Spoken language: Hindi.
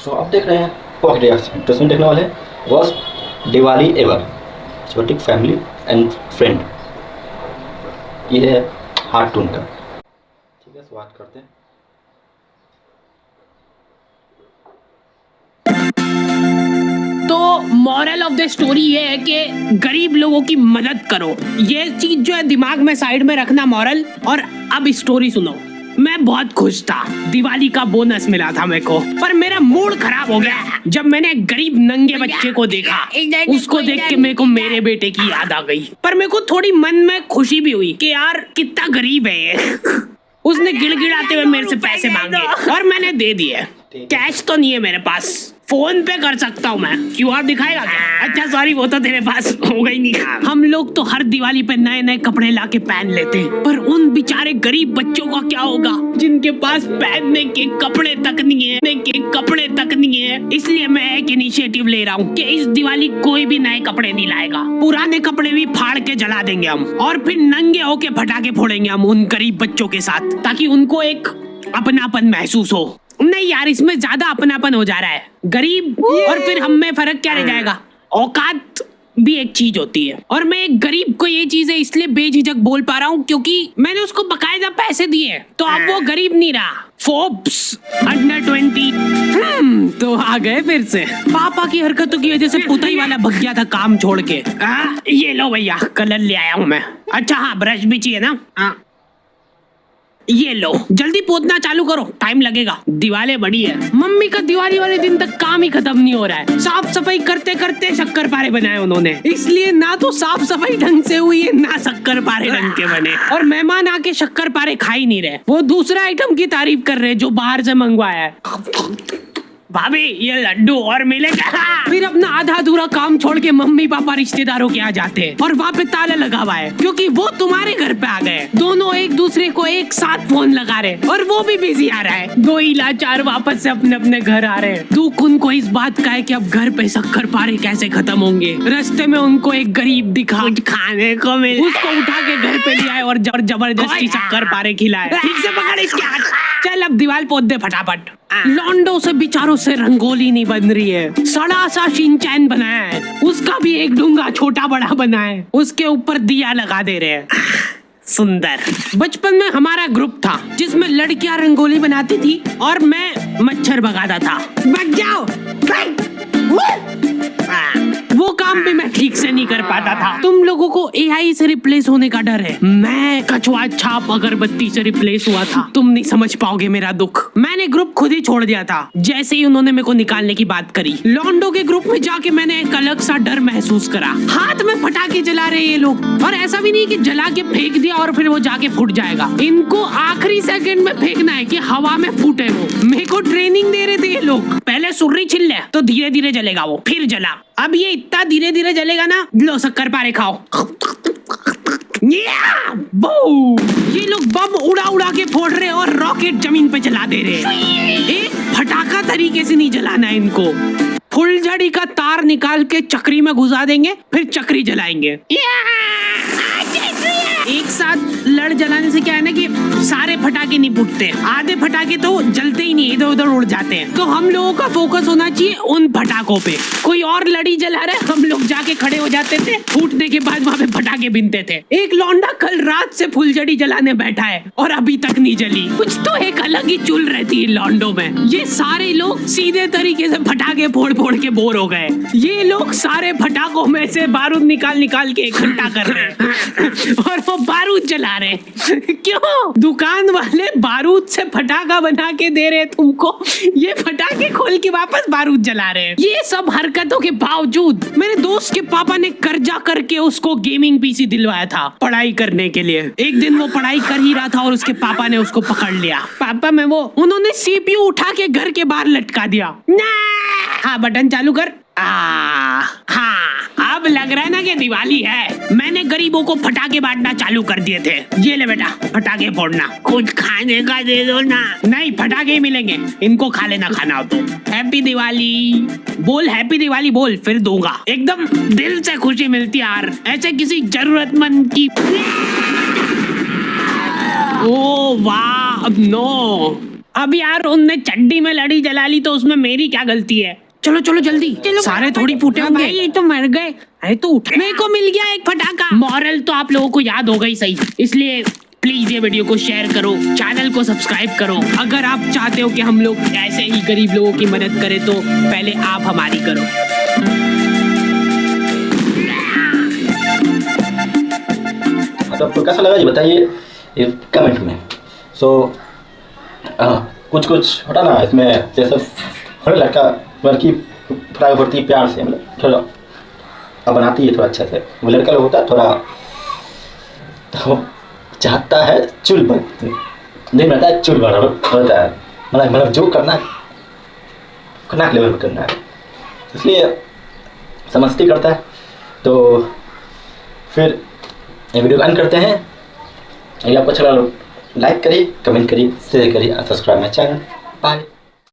सो आप देख रहे हैं पॉकेट रिएक्शन। तो इसमें देखने वाले हैं वर्स्ट दिवाली एवर छोटिक फैमिली एंड फ्रेंड। ये है हार्ट टून का। ठीक है, शुरुआत करते हैं। तो मॉरल ऑफ द स्टोरी ये है कि गरीब लोगों की मदद करो। ये चीज जो है दिमाग में साइड में रखना मॉरल। और अब स्टोरी सुनो। मैं बहुत खुश था, दिवाली का बोनस मिला था मेरे को, पर मेरा मूड खराब हो गया जब मैंने गरीब नंगे बच्चे को देखा। उसको देख के मेरे को मेरे बेटे की याद आ गई, पर मेरे को थोड़ी मन में खुशी भी हुई कि यार कितना गरीब है ये। उसने गिड़गिड़ाते हुए मेरे से पैसे मांगे और मैंने दे दिए। कैश तो नहीं है मेरे पास, फोन पे कर सकता हूँ मैं। क्यूआर दिखाएगा क्या? अच्छा सॉरी, वो तो तेरे पास होगा ही नहीं। हम लोग तो हर दिवाली पे नए नए कपड़े लाके पहन लेते हैं, पर उन बेचारे गरीब बच्चों का क्या होगा जिनके पास पहनने के कपड़े तक नहीं है। इसलिए मैं एक इनिशिएटिव ले रहा हूँ कि इस दिवाली कोई भी नए कपड़े नहीं लाएगा। पुराने कपड़े भी फाड़ के जला देंगे हम, और फिर नंगे होके पटाखे फोड़ेंगे हम उन गरीब बच्चों के साथ, ताकि उनको एक अपनापन महसूस हो। नहीं यार, इसमें ज्यादा अपनापन हो जा रहा है। गरीब और फिर हम में फर्क क्या रह जाएगा? औकात भी एक चीज होती है, और मैं एक गरीब को ये चीजें इसलिए बेझिझक बोल पा रहा हूँ क्योंकि मैंने उसको बकायदा पैसे दिए, तो अब वो गरीब नहीं रहा। फोर्ब्स अंडर 20 तो आ गए फिर से। पापा की हरकतों की वजह से पुताई वाला भग गया था काम छोड़ के। ये लो भैया, कलर ले आया हूँ मैं। अच्छा हाँ, ब्रश भी चाहिए ना? ये लो, जल्दी पोतना चालू करो, टाइम लगेगा। दिवाली बड़ी है। मम्मी का दिवाली वाले दिन तक काम ही खत्म नहीं हो रहा है। साफ सफाई करते करते शक्कर पारे बनाए उन्होंने, इसलिए ना तो साफ सफाई ढंग से हुई है ना शक्कर पारे ढंग के बने। और मेहमान आके शक्कर पारे खा ही नहीं रहे, वो दूसरा आइटम की तारीफ कर रहे जो बाहर से मंगवाया है। भाभी ये लड्डू और मिलेगा। फिर अपना आधा अधूरा काम छोड़ के मम्मी पापा रिश्तेदारों के यहाँ जाते हैं, और वहाँ पे ताला लगा हुआ है क्योंकि वो तुम्हारे घर पे आ गए। दोनों एक दूसरे को एक साथ फोन लगा रहे, और वो भी बिजी आ रहा है। दो ही लाचार वापस से अपने अपने घर आ रहे हैं। दुख उनको इस बात का है कि अब घर पे शक्कर पारे कैसे खत्म होंगे। रास्ते में उनको एक गरीब दिखा, कुछ खाने को मिला, उसको उठा के घर पे ले आए और जबरदस्ती शक्कर पारे खिलाए। ठीक से पकड़ इसके हाथ। चल अब दीवार पोत दे फटाफट। लॉन्डो से बेचारों से रंगोली नहीं बन रही है। सड़ा सा शिनचैन बनाया है, उसका भी एक डूंगा छोटा बड़ा बना है, उसके ऊपर दिया लगा दे रहे हैं। सुंदर। बचपन में हमारा ग्रुप था जिसमें लड़कियां रंगोली बनाती थी और मैं मच्छर भगाता था। भाग जाओ। वो काम भी मैं ठीक से नहीं कर पाता था। तुम लोगों को एआई से रिप्लेस होने का डर है, मैं कछुआ छाप अगरबत्ती से रिप्लेस हुआ था। तुम नहीं समझ पाओगे मेरा दुख। मैंने ग्रुप खुद ही छोड़ दिया था जैसे ही उन्होंने मेरे को निकालने की बात करी। लॉन्डो के ग्रुप में जाके मैंने एक अलग सा डर महसूस करा। हाथ में पटाखे जला रहे ये लोग, और ऐसा भी नहीं कि जला के फेंक दिया और फिर वो जाके फूट जाएगा। इनको आखिरी सेकंड में फेंकना है कि हवा में फूटे वो। मेरे को ट्रेनिंग दे रहे थे ये लोग। पहले सुर्री छिल ले तो धीरे धीरे जलेगा वो, फिर जला। अब ये इतना धीरे धीरे जलेगा ना, लो शक्कर पारे खाओ। ये लोग बम उड़ा उड़ा के फोड़ रहे और रॉकेट जमीन पे जला दे रहे। एक फटाका तरीके से नहीं जलाना है इनको। फुलझड़ी का तार निकाल के चक्री में घुसा देंगे, फिर चक्री जलाएंगे। एक साथ लड़ जलाने से क्या है ना कि सारे फटाके नहीं फूटते, आधे फटाके तो जलते ही नहीं, इधर उधर उड़ जाते हैं। तो हम लोगों का फोकस होना चाहिए उन फटाकों पे। कोई और लड़ी जला रहे, हम लोग जाके खड़े हो जाते थे, फूटने के बाद वहाँ पे फटाके बिनते थे। एक लौंडा कल रात से फुलझड़ी जलाने बैठा है और अभी तक नहीं जली। कुछ तो एक अलग ही चुल रहती है लौंडों में। ये सारे लोग सीधे तरीके से फटाके फोड़ फोड़ के बोर हो गए। ये लोग सारे फटाकों में से बारूद निकाल निकाल के इकट्ठा कर रहे हैं और वो बारूद जला रहे। क्यों? दुकान वाले बारूद से फटाका बना के दे रहे तुमको, ये फटाके खोल के वापस बारूद जला रहे हैं। ये सब हरकतों के बावजूद मेरे दोस्त के पापा ने कर्जा करके उसको गेमिंग पीसी दिलवाया था पढ़ाई करने के लिए। एक दिन वो पढ़ाई कर ही रहा था और उसके पापा ने उसको पकड़ लिया। पापा में वो उन्होंने सीपीयू उठा के घर के बाहर लटका दिया। हाँ बटन चालू कर। हाँ अब लग रहा है ना कि दिवाली है। मैंने गरीबों को फटाके बांटना चालू कर दिए थे। ये ले बेटा फटाके फोड़ना, कुछ खाने का दे दो ना। नहीं फटाके ही मिलेंगे, इनको खा लेना खाना हो तो। हैप्पी दिवाली बोल, हैप्पी दिवाली बोल, फिर दूंगा। एकदम दिल से खुशी मिलती है यार ऐसे किसी जरूरतमंद की। ओ वाह नो, अब यार उनने चड्डी में लड़ी जला ली तो उसमें मेरी क्या गलती है। चलो चलो जल्दी, चलो सारे थोड़ी फूटे होंगे। भाई ये तो मर गए। अरे तो उठ, मेरे को मिल गया एक फटाका। मॉरल तो आप लोगों को याद हो गई सही, इसलिए प्लीज ये वीडियो को शेयर करो, चैनल को सब्सक्राइब करो। अगर आप चाहते हो कि हम लोग ऐसे ही गरीब लोगों की मदद करें तो पहले आप हमारी करो। तो आपको कैसा लगा ये बताइए ये कमेंट में। कुछ होता ना इसमें, जैसे हर लड़की फ्राई करती है प्यार से, मतलब थोड़ा अब बनाती है थोड़ा अच्छा से। वो लड़का लोग होता है थोड़ा तो चाहता है चुल बन, नहीं रहता है चुल बना होता है, मतलब जो करना खतरनाक लेवल में करना है, इसलिए समझती करता है। तो फिर ये वीडियो एंड करते हैं। अगर आपको अच्छा लगा लाइक करिए, कमेंट करिए, शेयर करिए, सब्सक्राइब माय चैनल। बाय।